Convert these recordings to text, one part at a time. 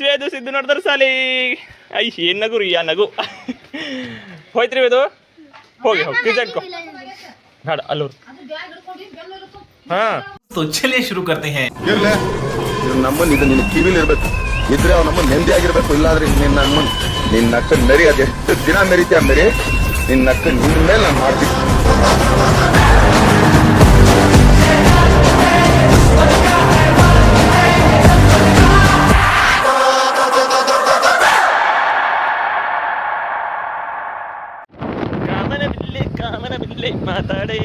ವೇದು ಸಿದ್ದು ನೋಡ್ತಾರ ಸಾಲಿ ಐ ಏನ್ ನಗು ರೀ ಆ ನಗು ಹೋಯ್ತ್ರಿ ವೇದು ಹೋಗಿ ಹೋಗಿ ಕ್ರಿಕೆಟ್ ಬೇಡ ಅಲ್ಲೂರು ಹಾ ಚಲಿಯೇ ಶುರು करते हैं ನಮ್ಮನ್ನ ಇದು ನಿನ್ನ ಕಿವಿಲಿ ಇರ್ಬೇಕು ಇದ್ರೆ ಅವ್ ನಮ್ಮನ್ನ ನೆಮ್ಮದಿ ಆಗಿರ್ಬೇಕು ಇಲ್ಲಾದ್ರೆ ನಿನ್ನ ಅಕ್ಕ ಮೆರಿ ಅದೆಷ್ಟು ದಿನ ಮೆರಿತೀಯ ಮೆರಿ ನಿನ್ನ ಅಕ್ಕ ನಿನ್ನ ಮೇಲೆ ನಾನು ಮಾಡ್ತೀನಿ ಕಾಮನಬಿಲ್ಲೆ ಮಾತಾಡೇ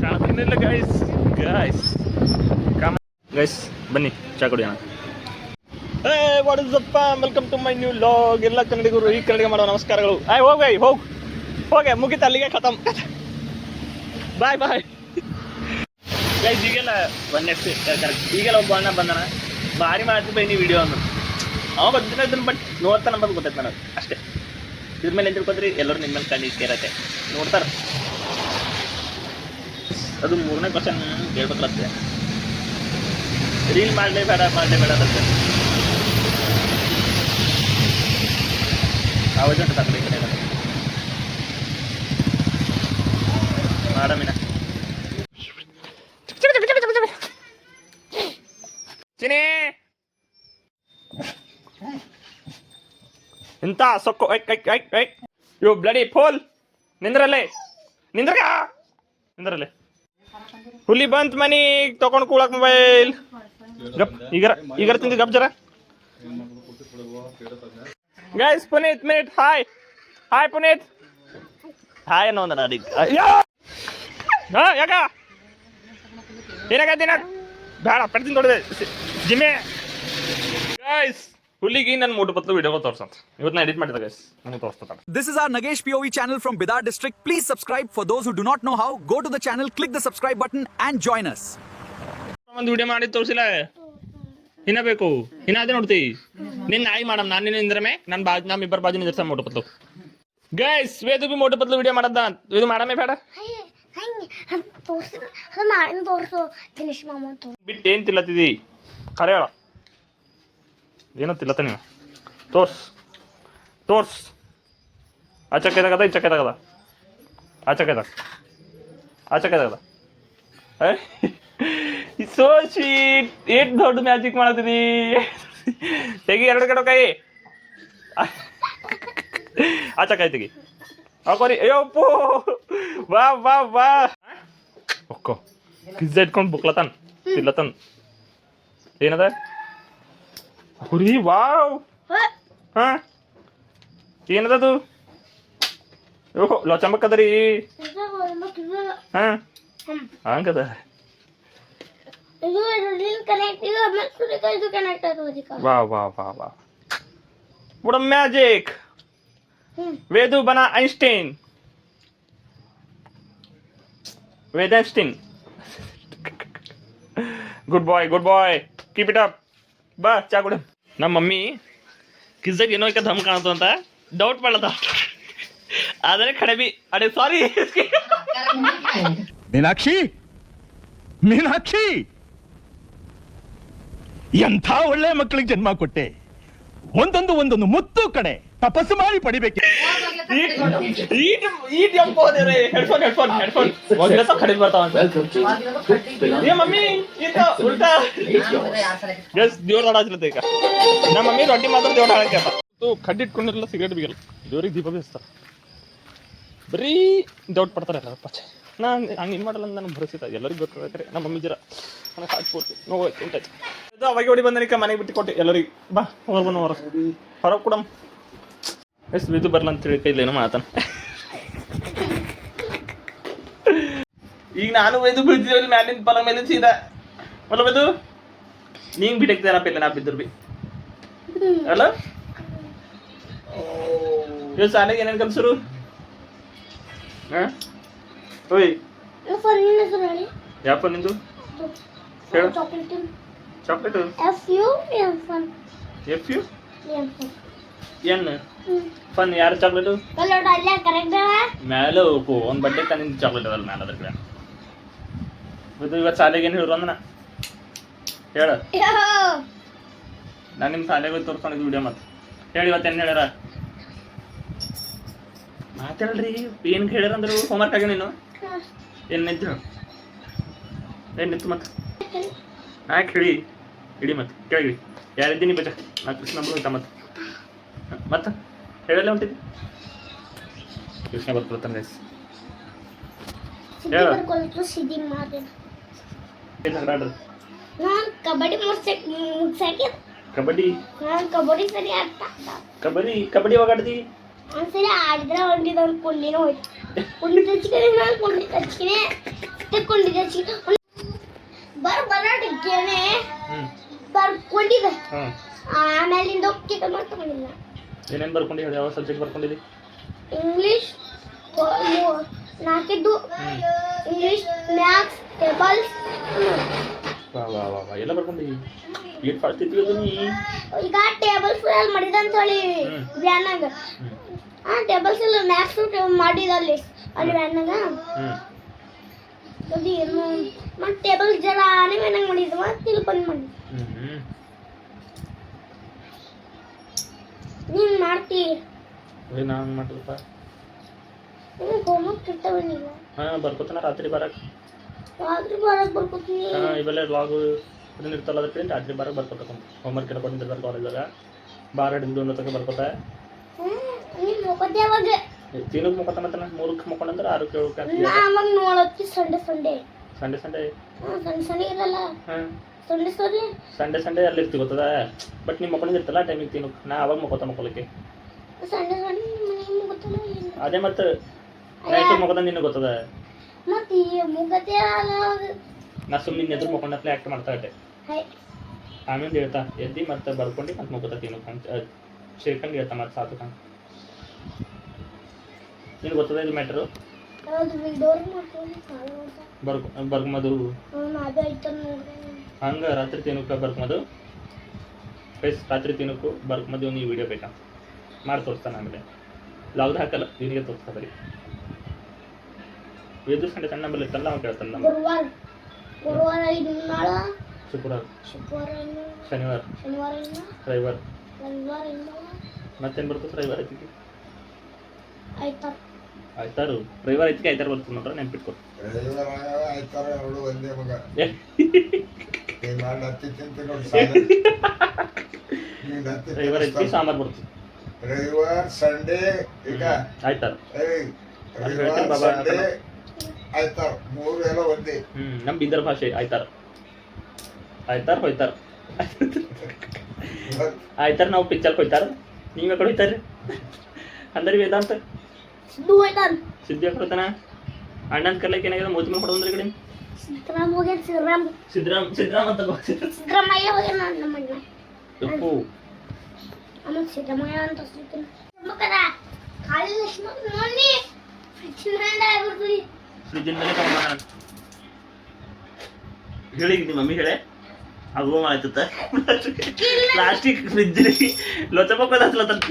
ಕಾಮನಿಲ್ಲ ಗೈಸ್ ಗೈಸ್ ಬನ್ನಿ ಚಾ ಕುಡಿಯೋಣ. What is up welcome to my new vlog. ಎಲ್ಲ ಕನ್ನಡಿಗರು ಈ ಕನ್ನಡಿಗ ಮಾಡೋ ನಮಸ್ಕಾರಗಳು. ಹೋಗೆ ಮುಗಿತು ಅಲ್ಲಿಗೆ ಖತಮ್ ಬಾಯ್ ಗೈಸ್. ಈಗೆಲ್ಲ ಈಗೆಲ್ಲ ಒಬ್ಬ ಅಣ್ಣ ಬಂದನ ಭಾರಿ ಮಾಡ್ತಿ ಬನ್ನಿ ವಿಡಿಯೋ ಅಂದ್ರು ಅವ ಬಂದಿನ ಬಟ್ ನೋಡ್ತಾ ನಂಬದು ಗೊತ್ತೈತೆ ನನಗೆ ಅಷ್ಟೇ. ಇದ್ರ ಮೇಲೆ ಏನು ತಿಳ್ಕೊದ್ರಿ ಎಲ್ಲರೂ ನಿಮ್ಮ ಮೇಲೆ ಕಣ್ಣು ಇಟ್ಟಿರತ್ತೆ ನೋಡ್ತಾರ. ಅದು 3ನೇ ಕ್ವಶನ್ ಹೇಳ್ಬೇಕತ್ತೆ ರೀಲ್ ಮಾಡಲೇ ಬೇಡ ಅಂತ ಆವಾಜ್ ಉಂಟು ತಗೊಳ್ಳಿ ಕಡೆ ಮಾಡಮಿನ ಚಿನಿ ಇಂತ ಸೊಕ್ಕು ಯೋ ಬ್ಲಡಿ ಫೋಲ್ ನಿಂದ್ರಲ್ಲೇ ಹುಲಿ ಬಂತ್ ಮನಿ ತಗೊಂಡು ಕೂಳಕ್ ಮೊಬೈಲ್ ಗಪ್ ಈಗ ತಿಂದು ಗಪ್ ಜರ guys. Puneeth minute hi Puneeth hi ಅನ್ನೋ ಯಾಕ ಏನಾಗತ್ತೀನ ಬೇಡ ಪಡ್ತೀನಿ ನೋಡಿದೆ ಜಿಮ್ಮೆ. ಗೈಸ್ ಹುಲಿಗೆ ನನ್ನ ಮೋಟು ಪತ್ಲು ವಿಡಿಯೋ ತೋರ್ಸಂತ ಇವತ್ತು ನಾ ಎಡಿಟ್ ಮಾಡಿದ ಗೈಸ್ ನನಗೆ ತೋರಿಸ್ತಾ. This is our Nagesh POV channel from Bidar district. Please subscribe. For those who do not know how, go to the channel, click the subscribe button and join us. ಒಂದು video ಮಾಡಿ ತೋರಿಸಿಲ್ಲ ಇನ್ನ ಬೇಕು ಇನ್ನ ಅದೇ ನೋಡ್ತಿ ನಿನ್ನ ನಾಯಿ ಮಾಡಮ್ ನಾನು ನಿನ್ನ ಇಂದ್ರಮೆ ನಮ್ಮಿಬ್ಬರ ಬಾಜು ನಿಂದಿರ್ಸ ಮೋಟು ಪತ್ಲು. ಗೈಸ್ ವೇದು ಬಿ ಮೋಟು ಪತ್ಲು ವಿಡಿಯೋ ಮಾಡದ ಇದು ಮಾಡಮೇ ಬೇಡ ಬಿಟ್ಟು ಏನ್ ತಿಲ್ಲತ್ತಿದಿ ಖರೆ ಹೇಳ ಏನೋ ತಿಲ್ಲತ್ತ ನೀವು ತೋರ್ಸ್ ಆ ಚಕ್ಕೆ ತಗದ ಈ ಚಕ್ಕೆ ತಗದ ಆ ಚಕ್ಕೆ ತಗದ ಸೋ ಸ್ವೀಟ್ ಏಟ್ ದೊಡ್ಡ ಮ್ಯಾಜಿಕ್ ಮಾಡತ್ತಿದಿ ತೆಗಿ 2 ಕಡೆ ಕೈ ಆ ಚಕ್ಕ ತೆಗಿ ಹಾಕೋರಿ ಅಯ್ಯೋಪ್ಪು ವಾ ಒಕ್ಕೋ ಪಿಜ್ಜಾ ಇಟ್ಕೊಂಡು ಬುಕ್ಲತನ್ ತಿಲ್ಲತನ್ ಏನದ ಹುರಿ ವಾವ್ ಹಾ ಏನದದು ಓಹೋ ಲೋಚಂಬಕ್ಕದರಿ ಹಾ ಹಂಗದ वाह what a magic. वेदु बना Einstein good boy keep it up बा चा कुड ನಮ್ಮ ಮಮ್ಮಿ ಕಿಸ್ಸಾಗ ಏನೋ ಈಗ ಧಮ್ ಕಾಣ್ತು ಅಂತ ಡೌಟ್ ಮಾಡದ ಆದರೆ ಕಡಿಮೆ ಅಡೆ ಸಾರಿ ಮೀನಾಕ್ಷಿ ಎಂಥ ಒಳ್ಳೆ ಮಕ್ಕಳಿಗೆ ಜನ್ಮ ಕೊಟ್ಟೆ. ಒಂದೊಂದು ಮುತ್ತು ಕಡೆ ತಪಸ್ಸು ಮಾಡಿ ಪಡಿಬೇಕು. ಕಡಿಮೆ ಬರ್ತಾವ ಮಮ್ಮಿ ದೇವ್ರ ಆಡಾಚ್ಲತ್ತ ಈಗ ನಮ್ಮ ಮಮ್ಮಿ ರೊಟ್ಟಿ ಮಾತ್ರ ದೇವ್ರ ಆಡಕ್ಕೆ ಕಡ್ಡಿ ಇಟ್ಕೊಂಡಿರಲ್ಲ ಸಿಗರೇಟ್ ಬಿಗಲ್ಲ ದೇವ್ರಿಗೆ ದೀಪ ಬೇಸ್ತಾರ ಬರೀ ಡೌಟ್ ಪಡ್ತಾರೆ ಎಲ್ಲ ಪಚ್ಚ ನಾನು ಹಂಗೆ ಏನು ಮಾಡಲ್ಲ ನನಗೆ ಭರಸಿತ ಎಲ್ಲರಿಗೂ ಬೇಕಾಗತ್ತೆ ನಮ್ಮ ಮಮ್ಮಿ ಜರ ನನಗೆ ಹಾಕ್ಕೊಡ್ತು ನೋವಾಯ್ತು ಉಂಟಾಯ್ತು ಇದು ಅವಾಗ ಹೊಡಿ ಬಂದನಿಕ ಮನೆಗೆ ಬಿಟ್ಟು ಕೊಟ್ಟೆ ಎಲ್ಲರಿಗೆ ಬಾ ಹೊರಗೆ ಕೊಡಮ್ ಎಷ್ಟು ಬಿದ್ದು ಬರಲ್ಲ ಅಂತೇಳಿ ಕೈಲೇನೋ ಮಾತಾನ ಈಗ ನಾನು ಬೈದು ಬೀಳ್ತಿದ್ದೇವೆ ಮ್ಯಾಲಿನ ಪಲ ಮೇಲೆ ಸೀದಾ ಅಲ್ಲ ಬೈದು ನೀಂಗೆ ಬಿಟ್ಟಕ್ತಾರಪ್ಪ ಇಲ್ಲ ನಾ ಬಿದ್ದರು ಬಿ ಅಲ್ಲ ಇವ್ ಶಾಲೆಗೆ ಏನೇನು ಕಲ್ಸರು ಹಾಂ ಓಯ್ ಯಾವ ನಿಂದು ಹೇಳು chocolate F U N fun ಯಾರು ಚಾಕ್ಲೇಟು ಮ್ಯಾಲೆ ಒಂದು ಬಡ್ಡೆ ತಂದಿದ್ದು ಚಾಕ್ಲೇಟ್ ಅದಲ್ಲ ಮ್ಯಾಲೆ ಅದ್ರ ಕಡೆ ಇದು ಇವತ್ತು ಶಾಲೆಗೆ ಏನು ಹೇಳಿರು ಅಂದನ ಹೇಳ ನಾನು ನಿಮ್ಮ ಶಾಲೆಗೆ ತೋರಿಸ್ಕೊಂಡಿದ್ದು ವಿಡಿಯೋ ಮತ್ತೆ ಹೇಳಿ ಇವತ್ತು ಏನು ಹೇಳ್ಯಾರ ಮಾತಾಡ್ರಿ ಏನು ಹೇಳ್ಯಾರ ಅಂದ್ರೆ ಹೋಮ್ವರ್ಕ್ ಆಗಿ ನೀನು ಏನು ನಿಂತು ಏನು ನಿಂತು ಮತ್ತೆ ಯಾಕೆ ಹೇಳಿ ಇಡಿ ಮತ್ತೆ ಕೇಳಿ ಯಾರಿದ್ದೀನಿ ಬಜ ನಾ ಕೃಷ್ಣ ಹೋಯ್ತಾ ಮತ್ತೆ ಹೇಳಲ್ಲ ಹೊಂಟಿದ್ದಿ ಕೃಷ್ಣ ಬರ್ಕೊಳ್ತಾನೆ ಗೈಸ್ ಹೇಳ ಆಡ್ರಿ ನಾನು ಕಬಡ್ಡಿ ಮುಗ್ಸಾಕಿ ಕಬಡ್ಡಿ ನಾನು ಕಬಡ್ಡಿ ಸರಿ ಆಡ್ತಾ ಕಬಡ್ಡಿ ಒಗಾಡ್ದಿ ಒಂದ್ಸರಿ ಆಡಿದ್ರೆ ಹೊಂಟಿದ ಒಂದು ಕುಂಡಿನ ಹೋಯ್ತು ಕುಂಡಿ ತಚ್ಚಿಕೆ ನಾನು ಕುಂಡಿ ತಚ್ಚಿಕೆ ಕುಂಡಿ ತಚ್ಚಿಕೆ ಬರಾಡಿದ್ದೇನೆ ಬರ್ಕೊಂಡಿದ್ದೆ ಆಮೇಲಿಂದ ಹೋಗ್ತಿದ್ದೆ ಮಾಡ್ಕೊಂಡಿಲ್ಲ ಏನೇನು ಬರ್ಕೊಂಡು ಹೇಳಿ ಯಾವ ಸಬ್ಜೆಕ್ಟ್ ಬರ್ಕೊಂಡಿದ್ದಿ ಇಂಗ್ಲೀಷ್ ನಾಲ್ಕಿದ್ದು ಇಂಗ್ಲೀಷ್ ಮ್ಯಾಥ್ಸ್ ಟೇಬಲ್ಸ್ ಎಲ್ಲ ಬರ್ಕೊಂಡಿ ಏನು ಫಾಸ್ಟ್ ಇದ್ವಿ ಅದು ನೀ ಈಗ ಟೇಬಲ್ಸ್ ಅಲ್ಲಿ ಮಾಡಿದ ಅಂತ ಹೇಳಿ ವ್ಯಾನಾಗ ಟೇಬಲ್ಸ್ ಎಲ್ಲ ಮ್ಯಾಥ್ಸ್ ಮಾಡಿದಲ್ಲಿ ಅಲ್ಲಿ ವ್ಯಾನಾಗ ಅದು ಏನು ಮತ್ತೆ ಟೇಬಲ್ ಜರ ಆನೆ ವ್ಯಾನಾಗ ಮಾಡಿದ್ವ ತಿಳ್ಕೊಂಡು ಮಾಡಿ ನೀನು ಮಾಡ್ತಿ ನಾನು ಮಾಡ್ರಪ್ಪ ನಿಮ್ಗೆ ಹೋಮ್ವರ್ಕ್ ಇರ್ತಾವ ನೀವು ಹಾಂ ಬರ್ಕೋತಾನ ರಾತ್ರಿ ಬರಕ್ಕೆ ರಾತ್ರಿ ಬರ್ಕೋತೀನಿ ಇವೆಲ್ಲ ಲಾಗು ಅದನ್ನ ಇರ್ತಲ್ಲ ಅದ್ರ ಕಡೆ ರಾತ್ರಿ ಬರಕ್ಕೆ ಬರ್ಕೋತ ಹೋಮ್ವರ್ಕ್ ಎಲ್ಲ ಕೊಟ್ಟಿರ್ತಾರೆ ಕಾಲೇಜಾಗ ಬಾರ ಹಿಡಿದು ಒಂದು ತನಕ ಬರ್ಕೋತ ನೀನು ಹೋಗೋದು ಯಾವಾಗ ತಿನ್ನೋದು ಮುಖತ ಮತ್ತೆ ನಾನು 3ಕ್ಕೆ ಮುಕ್ಕೊಂಡ್ರೆ 6ಕ್ಕೆ 7ಕ್ಕೆ ನಾ ಅವಾಗ ನೋಡೋಕ್ಕೆ ಸಂಡೆ ಸಂಡೇ ಸಂಡೆ ಇರಲ್ಲ ಹಾಂ ಸಂಡೆ ಅಲ್ಲಿ ಇರ್ತಿ ಗೊತ್ತದ ಬಟ್ ನೀವು ಮಕ್ಕೊಂಡಿರ್ತಿಲ್ಲ ಟೈಮಿಗೆ ತಿನ್ನೋಕೆ ನಾ ಅವಾಗ ಮಕ್ಕೊಲಿಕ್ಕೆ ಸಂಡೆ ಮನೆಗೆ ಗೊತ್ತಲ್ಲ ಅದೇ ಮತ್ತೆ ನೈಟ್ ಮಕ್ಕೋದ ನಿನಗೆ ಗೊತ್ತದ ಮತ್ತೆ ಮುಗತೆ ನಾ ಸುಮ್ಮನೆ ಎದುರು ಮಕ್ಕೊಂಡಪ್ಲೆ ಆ್ಯಕ್ಟ್ ಮಾಡ್ತಾ ಇದ್ದೆ ಆಮೇಲೆ ಹೇಳ್ತಾ ಎದ್ದು ಮತ್ತೆ ಬರ್ಕೊಂಡು ಮತ್ತೆ ಮುಗ್ಗತ್ತ ತಿನ್ನೋಕೆ ಅಂತ ಸೇರ್ಕೊಂಡು ಹೇಳ್ತಾ ಮತ್ತೆ ಸಾತುಕಂತ ನಿನಗೆ ಗೊತ್ತದ ಇದು ಮ್ಯಾಟ್ರು ಬರ್ಕೊಂಬದು ಹಂಗೆ ರಾತ್ರಿ ತಿನ್ನೋಕೆ ಬರ್ಕೊಂಬದು ರಾತ್ರಿ ತಿನ್ನೋಕು ಬರ್ಕೊಂಬದು ನೀವು ವಿಡಿಯೋ ಬೇಕಾ ಮಾಡಿ ತೋರಿಸ್ತಾನೆ ಆಮೇಲೆ ಲಾಗ್ದು ಹಾಕಲ್ಲ ನಿನಗೆ ತೋರಿಸ್ತಾ ಬರೀ ವೇದು ಸಂಡೆ ಸಣ್ಣ ನಂಬರ್ ಇರ್ತಲ್ಲ ಅವ್ನು ಕೇಳ್ತಾನೆ ನಮ್ಮ ಗುರುವಾರ ಶುಕ್ರವಾರ ಶನಿವಾರ ರವಿವಾರ ಮತ್ತೇನು ಬರ್ತದೆ ರವಿವಾರ ಐತಿಗೆ ಆಯ್ತಾರು ರವಿವಾರ ಐತಿಗೆ ಆಯ್ತಾರು ಬರ್ತದೆ ನೋಡ್ರೆ ನೆನ್ಪಿಟ್ಕೊ ರವಿವಾರ ಐತಿಗೆ ಸಾಂಬಾರು ಬರ್ತದೆ ರವಿವಾರ ಸಂಡೇ ಈಗ ಆಯ್ತಾರು ಆಯ್ತಾರ 3 ಎಲ್ಲ ಒಂದೇ ನಮ್ಮ ಬೀದರ್ ಭಾಷೆ ಆಯ್ತಾರ ಹೋಯ್ತಾರ ಆಯ್ತಾರ ನಾವು ಪಿಕ್ಚರ್ಗೆ ಹೋಯ್ತಾರ ನೀವು ಯಾಕಡೆ ಹೋಯ್ತಾರ್ರಿ ಅಂದ್ರೆ ವೇದಾಂತ ಸಿದ್ದು ಯಾಕೆ ಹೋಗ್ತಾನ ಅಣ್ಣನ ಕರ್ಲಿಕ್ಕೆ ಏನಾಗಿದೆ ಮೂತಿ ಮೇಲೆ ಹೊಡೆದ್ರೆ ಕಡೆ ಸಿದ್ದರಾಮ್ ಅಂತ ಸಿದ್ದರಾಮಯ್ಯ ಹೋಗ್ಯಾನ ನಮ್ಮ ಅಣ್ಣ ಉಪ್ಪು ಆಮೇಲೆ ಸಿದ್ದರಾಮಯ್ಯ ಅಂತ ಖಾಲಿ ಲಕ್ಷ್ಮಣ ನೋಡಿ ಫ್ರಿಜ್ಜಿಂದಲೇ ತಗೊಂಡ ಹೇಳಿದ್ದೀನಿ ಮಮ್ಮಿ ಹೇಳೆ ಆಗೋ ಆಯ್ತತ್ತ ಪ್ಲಾಸ್ಟಿಕ್ ಫ್ರಿಜ್ಜಲ್ಲಿ ಲೊಚಪಕ್ಕದ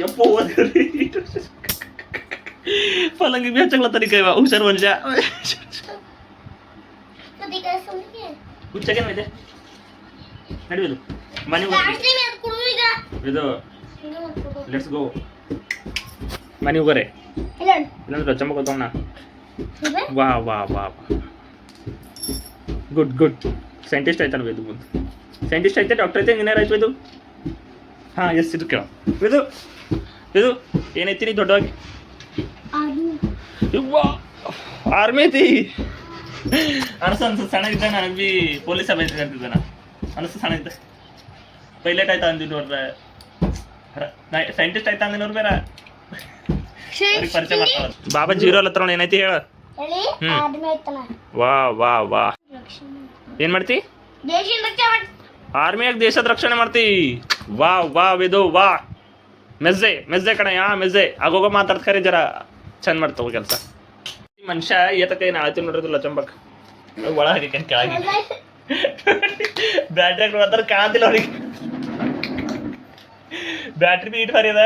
ಎಪ್ಪ ಹೋದ್ರಿ ಪಲಂಗಿ ಬೆಚ್ಚಗ್ಲತ್ತರಿ ಕೈವ ಹುಷಾರು ಮನುಷ್ಯ ಹುಚ್ಚಗೇನಿದೆ ನಡಿಯೋದು ಮನೆ ಇದು ಲೆಟ್ಸ್ ಗೋ ಮನೆ ಹೋಗರೆ ಇಲ್ಲಾಂದ್ರೆ ಲೊಚಂಬ ಗೊತ್ತವಣ್ಣ ವಾ ವಾ ವಾ ಗುಡ್ ಸೈಂಟಿಸ್ಟ್ ಆಯ್ತಾನ ಇದು ಮುಂದೆ ಸೈಂಟಿಸ್ಟ್ ಐತೆ ಡಾಕ್ಟರ್ ಐತೆ ಇಂಜಿನಿಯರ್ ಆಯ್ತು ಇದು ಹಾಂ ಎಸ್ ಇದು ಕೇಳ ಇದು ಏನೈತಿ ನೀ ದೊಡ್ಡವಾಗಿ ಆರ್ಮಿ ಐತಿ ಅನ್ಸ ಸಣ್ಣ ಇದ್ದ ನನಗೆ ಬಿ ಪೊಲೀಸ್ ಅಭ್ಯರ್ಥಿ ಅಂತಿದ್ದಾನ ಅನ್ಸ ಸಣ್ಣ ಇದ್ದ ಪೈಲಟ್ ಆಯ್ತಾ ಅಂದಿನವ್ರ ಸೈಂಟಿಸ್ಟ್ ಆಯ್ತಾ ಅಂದಿನವ್ರು ಬೇರೆ ಪರಿಚಯ ಮಾಡ್ತಾವ ಬಾಬಾ ಜೀರೋ ಅಲ್ಲತ್ರ ಏನೈತಿ ಹೇಳ ವಾ ಏನ್ ಮಾಡ್ತಿ ಆರ್ಮಿಯಾಗ ದೇಶದ ರಕ್ಷಣೆ ಮಾಡ್ತಿ ವಾ ಇದು ವಾ ಮೆಜ್ಜೆ ಕಣ ಮೆಜ್ಜೆ ಆಗೋಗೋ ಮಾತಾಡ್ತಾರೆ ಜರ ಚಂದ ಮಾಡ್ತಾವ ಕೆಲಸ ಮನುಷ್ಯ ಏತಕ್ಕೆ ಏನು ಆಳ್ತಿ ನೋಡ್ರಿ ಲಚಂಬಕ್ ಒಳ ಹಾಕಿಕನ್ ಕೆಳಗೆ ಬ್ಯಾಟ್ರಿ ಮಾತಾಡ ಕಾಣತಿಲ್ಲ ಅವ್ರಿಗೆ ಬ್ಯಾಟ್ರಿ ಬಿ ಇಟ್ ಬರೀದ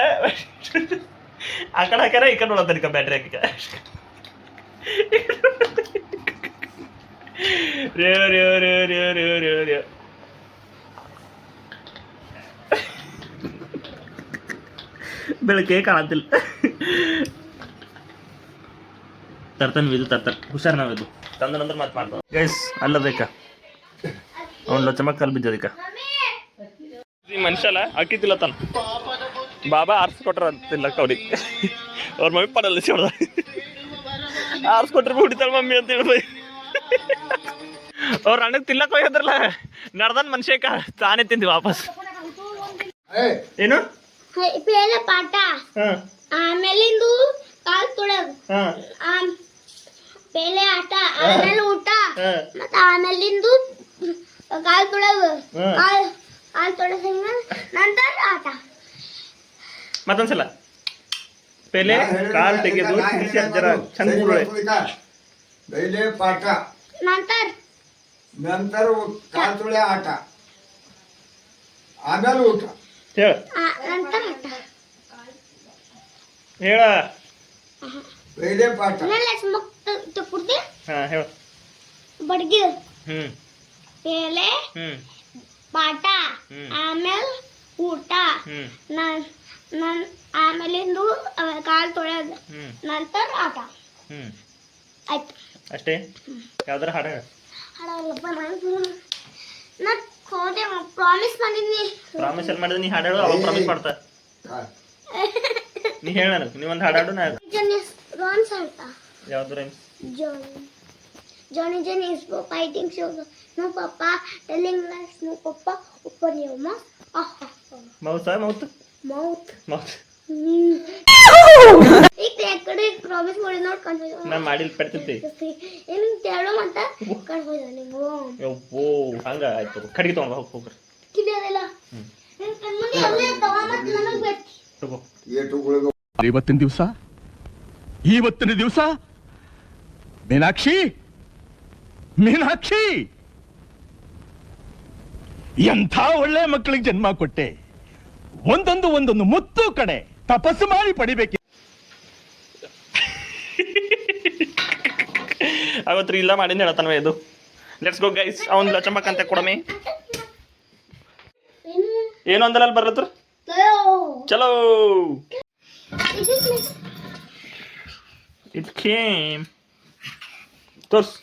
ಆ ಕಡೆ ಹಾಕ್ಯಾರ ಈ ಕಡೆ ನೋಡತ್ತನಿಕ ಬ್ಯಾಟ್ರಿ ಹಾಕಿಕ ಬೆಳಕೆ ಕಾಣತ್ತಿಲ್ಲ. ತರ್ತಾನೆ ಇದು ತರ್ತಾನೆ ಹುಷಾರ್ ನಾವಿದು ತಂದ ನಂತರ ಮತ್ತೆ ಮಾಡ್ತಾವ ಗೈಸ್. ಅಲ್ಲದಕ್ಕ ಅವ್ನು ಚಮಕ್ ಕಲ್ ಬಿದ್ದದಕ್ಕ ಈ ಮನುಷ್ಯಲ್ಲ ಅಕ್ಕಿತಿಲ್ಲ ತಾನ ಬಾಬಾ ಆರಿಸ್ಕೊಟ್ರ ತಿನ್ನಕ್ಕ ಅವ್ರಿಗೆ. ಅವ್ರ ಮಮ್ಮಿ ಪಡಲ್ಲ ಹೊಡೆದ ಆರಿಸ್ಕೊಟ್ರೆ ಹೊಡಿತಾಳ ಮಮ್ಮಿ ಅಂತ ಹೇಳಿ ಅವ್ರ ಅಣ್ಣಗೆ ತಿನ್ನಕ್ ಹೋಗಿದ್ರಲ್ಲ ನಡ್ದನ್ ಮನುಷ್ಯಕ ತಾನೇ ತಿಂದಿ ವಾಪಸ್. ಏನು ಪೇಲೆ ಪಾಠ, ಆಮೇಲಿಂದು ಕಾಲ್ ತೊಳೆದು, ಪೇಲೆ ಆಟ, ಆಮೇಲೆ ಊಟ, ಮತ್ತ ಆಮೇಲಿಂದು ಕಾಲ್ ತೊಳೆದು, ಕಾಲ್ ತೊಳೆದ ನಂತರ ಆಟ. ಮತ್ತೊಂದ್ಸಲ ಪೇಲೆ ಕಾಲ್ ತೆಗೆದು ಜರ ಚಂದ ಪೈಲೆ ಪಾಠ, ನಂತರ ಕಾಲ್ ತೊಳೆ ಆಟ, ಆಮೇಲೆ ಊಟ. ಹೇಳ ನಂತರ ಆಟ. ಹೇಳ ಪೈಲೆ ಪಾಠ, ಕುಡ್ದಿ ಹೇಳ ಬಡ್ಗಿ, ಹ್ಮ್ ಪೇಲೆ ಹ್ಮ್ ಪಾಠ, ಆಮೇಲೆ ಊಟ, ಆಮೇಲಿಂದು ಕಾಲ್ ತೊಳೆಯೋದು, ನಂತರ ಆಟ. ಆಯ್ತು ಅಷ್ಟೇ. ಯಾವ್ದಾರ ಹಾಡ ಹಾಡಲ್ಲಪ್ಪ ನಾನು ಹೋದೆ ಪ್ರಾಮಿಸ್ ಮಾಡಿದ್ನಿ. ಪ್ರಾಮಿಸ್ ಎಲ್ಲಿ ಮಾಡಿದ್ರೆ ನೀ ಹಾಡಾಡು ಅವಾಗ ಪ್ರಾಮಿಸ್ ಮಾಡ್ತಾ ನೀ ಹೇಳ ನನಗೆ ನೀವೊಂದು ಹಾಡಾಡು ನಾ ರಾನ್ಸ್ ಆಡ್ತಾ ಯಾವ್ದು rhymes? Johnny is fighting sugar. No papa telling lies. No papa open your mouth. Mouth mouth Mouth. Mouth ಈಗ ಕಡೆ ಪ್ರಾಮಿಸ್ ಮಾಡಿ ನೋಡಿ ಕನ್ಫ್ಯೂಸ್ ನಾ ಮಾಡಿಲ್ ಪಡ್ತೈತಿ ಏನು ತೆರಳು ಮತ್ತ ಕನ್ಫ್ಯೂಸ್ ನೀವು ಯವ್ವೋ ಹಂಗ ಆಯ್ತು. ಕಡಿಗೆ ತಗೊಂಡ್ ಹೋಗಿ ಹೋಗ್ರಿ ಕಿಡಿಯೋದಿಲ್ಲ ನಿನ್ನ ಕಣ್ಮುಂದೆ ಅಲ್ಲೇ ತವಾ ಮತ್ತೆ ನನಗೆ ಬೇಕು ತಗೋ. ಏಟುಗಳಿಗೆ ಇವತ್ತಿನ ದಿವಸ ಮೀನಾಕ್ಷಿ ಮೀನಾಕ್ಷಿ ಎಂಥ ಒಳ್ಳೆ ಮಕ್ಕಳಿಗೆ ಜನ್ಮ ಕೊಟ್ಟೆ. ಒಂದೊಂದು ಮುತ್ತು ಕಡೆ ತಪಸ್ಸು ಮಾಡಿ ಪಡಿಬೇಕು. ಅವತ್ತು ಇಲ್ಲ ಮಾಡಿನ ಹೇಳ್ತಾನವ ಇದು. Let's go guys. ಅವ್ನು ಲಚಂಬಕ್ ಅಂತ ಕೊಡಮೆ ಏನು ಅಂದಲ್ಲ ಬರ್ಲತ್ರ ಚಲೋ. It came ತೋರ್ಸ್.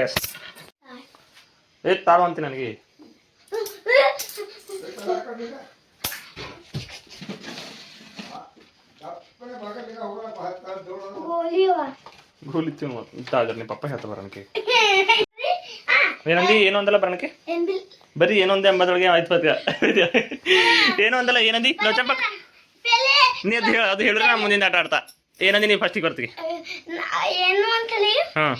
ಎಸ್ ತಾಳು ಅಂತೀನಿ ನನಗೆ. ಗೋಲಿತ್ತು ತಾಜರ್ ನಿಮ್ಮ ಪಪ್ಪ ಹೇಳ್ತಾ ಬರೋಣಕ್ಕೆ ಏನಂದಿ ಏನು ಅಂದಲ್ಲ ಬರೋಣಕ್ಕೆ ಬರೀ ಏನೊಂದೇ ಎಂಬತ್ತೊಳಗೆ ಆಯ್ತು ಬತ್ತ ಏನು ಅಂದಲ್ಲ ಏನಂದಿ ನಾವು ಚಂಪಕ್ ನೀ ಅದು ಹೇಳ ಅದು ಹೇಳಿದ್ರೆ ನಾ ಮುಂದಿನ ಆಟ ಆಡ್ತಾ. ಏನಂದಿ ನೀವು ಫಸ್ಟಿಗೆ ಬರ್ತೀವಿ ಏನು ಅಂತಲಿ ಹಾಂ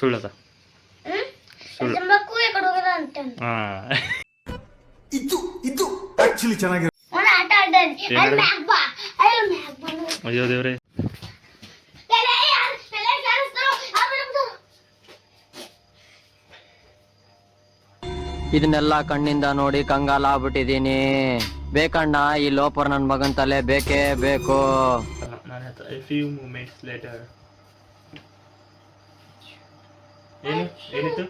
ಸುಳ್ಳದ ಲಜಂಬಕ್ಕು ಎಕಡೆ ಹೋಗದ ಅಂತ ಹಾಂ ಇದು ಆಕ್ಚುಲಿ ಚೆನ್ನಾಗಿರೋ ಒಂದು ಆಟ ಆಡ್ದಾನೆ ಅಲ್ಲಿ ಮ್ಯಾಗ್ ಬಾ ಅಲ್ಲಿ ಮ್ಯಾಗ್ ಬಾ ಅಯ್ಯೋ ದೇವ್ರೆ. ಇದನ್ನೆಲ್ಲ ಕಣ್ಣಿಂದ ನೋಡಿ ಕಂಗಾಲ ಆಗ್ಬಿಟ್ಟಿದೀನಿ. ಬೇಕಣ್ಣ ಈ ಲೋಪರ್ ನನ್ ಮಗನ್ ತಲೆ ಬೇಕೇ ಬೇಕು. ನಾನು ಹೇಳ್ತಾ a few moments later. ಏನು ಏನಿತ್ತು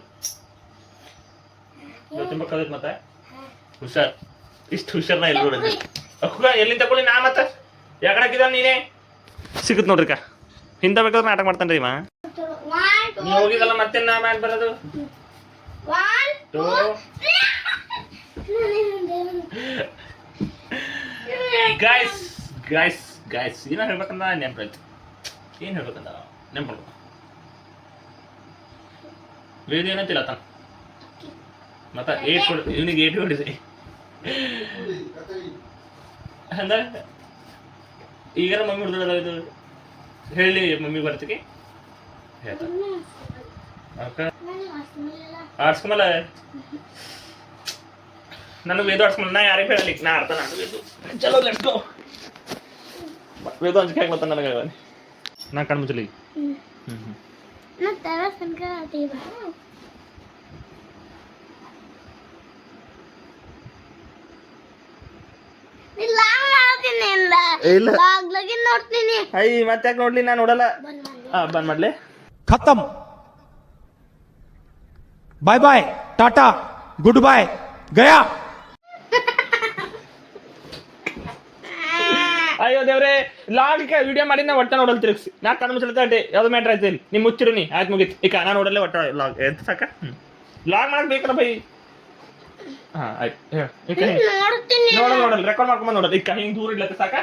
ಗೊತ್ತಿರ್ಬೇಕಾಗತ್ತೆ ಮತ್ತೆ ಹುಷಾರ್. ಇಷ್ಟು ಹುಷಾರ್ನ ಎಲ್ಲಿ ನೋಡಿದ್ರಿ ಅಕ್ಕ ಎಲ್ಲಿಂದ ತಗೊಳ್ಳಿ ನಾ ಮತ್ತೆ ಯಾಕಡೆ ಹಾಕಿದ ನೀನೇ ಸಿಗುತ್ತೆ ನೋಡ್ರಿಕ ಹಿಂದೆ ಬೇಕಾದ್ರೆ ನಾಟಕ ಮಾಡ್ತಾನೆ ರೀ ಮಾ. ನೀವು ಹೋಗಿದಲ್ಲ ಮತ್ತೆ ನಾ ಮಾಡಿ ಬರೋದು. ಗಾಯ್ಸ್ ಗಾಯ್ಸ್ ಗಾಯ್ಸ್ ಏನೋ ಹೇಳ್ಬೇಕಂದ ನೆನಪಾಯ್ತು. ಏನು ಹೇಳ್ಬೇಕಂದ ನೆನಪು ವೇದ ಏನಂತಿಲ್ಲ ತಾನು ಮತ್ತೆ ಏಟ್ ಕೊಡ ಇವನಿಗೆ ಏಟ್ ಹೊಡಿದ್ರಿ ಅಂದ್ರೆ ಈಗ ಮಮ್ಮಿ ಹೊಡೆದ ಇದು ಹೇಳಿ ಮಮ್ಮಿ ಬರ್ತೀವಿ ಹೇಳ್ತಾರೆ ಆಡ್ಸ್ಕೊಂಬಲ್ಲ ನನಗೆ ವೇದು ಆಡ್ಸ್ಕೊಂಬಲ್ಲ ನಾ ಯಾರಿಗೆ ಹೇಳಲಿ ನಾ ಆಡ್ತಾನೆ ನಾನು ವೇದು ಚಲೋ ಲೆಟ್ಸ್ ಗೋ. ವೇದು ಅಂಜಿಕೆ ಆಗ್ಲತ್ತ ನನಗೆ ನಾ ಕಣ್ಣು ಮುಚ್ಚಲಿ. ನೋಡ್ತೀನಿ ಐ ಮತ್ತೆ ಯಾಕೆ ನೋಡ್ಲಿ ನಾನು ನೋಡಲ್ಲ. ಬಂದ್ ಮಾಡ್ಲಿ ಖತಮ್. ಬಾಯ್ ಬಾಯ್ ಟಾಟಾ ಗುಡ್ ಬಾಯ್ ಗಯಾ. ಅಯ್ಯೋ ದೇವ್ರೆ ಲಾಗಿಕ ವಿಡಿಯೋ ಮಾಡಿ ನಾ ಒಟ್ಟ ನೋಡಲ್ ತಿರುಗಿಸಿ ನಾ ಕಣ್ಣು ಮುಚ್ಚಲತ್ತೆ ಯಾವ್ದು ಮ್ಯಾಟ್ರ್ ಆಯ್ತು ಇಲ್ಲಿ ನಿಮ್ಮ ಮುಚ್ಚಿರು ನೀ ಆಯ್ತು ಮುಗೀತು ಈಗ ನಾ ನೋಡಲ್ಲೇ ಒಟ್ಟ ಲಾಗ್ ಎದ್ದು ಸಾಕ ಲಾಗ್ ಮಾಡಕ್ ಬೇಕಲ್ಲ ಬೈ ಹಾಂ ಆಯ್ತು ಹೇಳಿ ನೋಡ್ತೀನಿ ನೋಡಲ್ಲ ರೆಕಾರ್ಡ್ ಮಾಡ್ಕೊಂಡ್ ನೋಡಲ್ಲ ಈಗ ಹಿಂಗೆ ದೂರ ಇಡ್ಲತ್ತೆ ಸಾಕ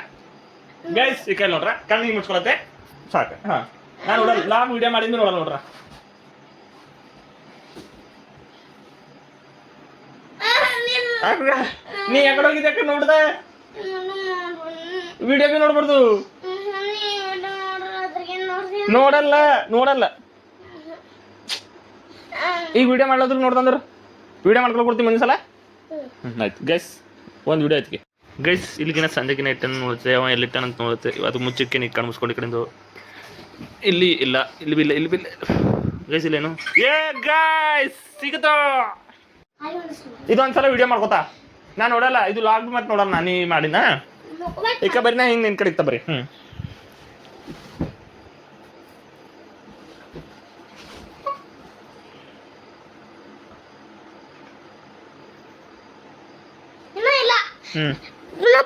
ಗೈಸ್ ಈ ಕೈ ನೋಡ್ರ ಕಣ್ಣು ಹಿಂಗೆ ಮುಚ್ಕೊಳತ್ತೆ ಸಾಕ ಹಾಂ ನಾನು ನೋಡಲ್ಲ ಲಾಗ್ ವಿಡಿಯೋ ಮಾಡಿದ್ದು ನೋಡಲ್ಲ ನೋಡ್ರ ನೀ ಯಾಕಡೆ ಹೋಗಿದ್ದೆ ಯಾಕೆ ನೋಡ್ದೆ ವಿಡಿಯೋ ಬಿ ನೋಡ್ಬಾರ್ದು ನೋಡಲ್ಲ ಈಗ ವಿಡಿಯೋ ಮಾಡ್ಲಾದ್ರು ನೋಡ್ದಂದ್ರೆ ವಿಡಿಯೋ ಮಾಡ್ಕೊಂಡು ಕೊಡ್ತೀನಿ ಮುಂದಿನ ಸಲ ಆಯ್ತು ಗೈಸ್ ಒಂದು ವಿಡಿಯೋ ಆಯ್ತು ಗೈಸ್ ಇಲ್ಲಿಗಿನ ಸಂಜೆಗಿನ ಇಟ್ಟನ್ನು ನೋಡುತ್ತೆ ಅವ ಎಲ್ಲಿಟ್ಟಾನ ಅಂತ ನೋಡುತ್ತೆ ಅದು ಮುಚ್ಚಕ್ಕೆ ನೀ ಕಾಣಿಸ್ಕೊಂಡು ಈ ಕಡೆಯಿಂದ ಇಲ್ಲಿ ಇಲ್ಲ ಇಲ್ಲಿ ಬಿಲ್ಲ ಇಲ್ಲಿ ಬಿಲ್ಲ ಗೈಸ್ ಇಲ್ಲೇನು ಏ ಗೈಸ್ ಸಿಗುತ್ತೋ ಇದೊಂದ್ಸಲ ವಿಡಿಯೋ ಮಾಡ್ಕೋತಾ ನಾನು ನೋಡಲ್ಲ ಇದು ಲಾಗ್ ಮತ್ತೆ ನೋಡಲ್ಲ ನಾನು ಮಾಡಿನ ಈಗ ಬರೀ ನಾ ಹಿಂಗೆ ನಿನ್ ಕಡೆ ಇತ್ತ ಬರೀ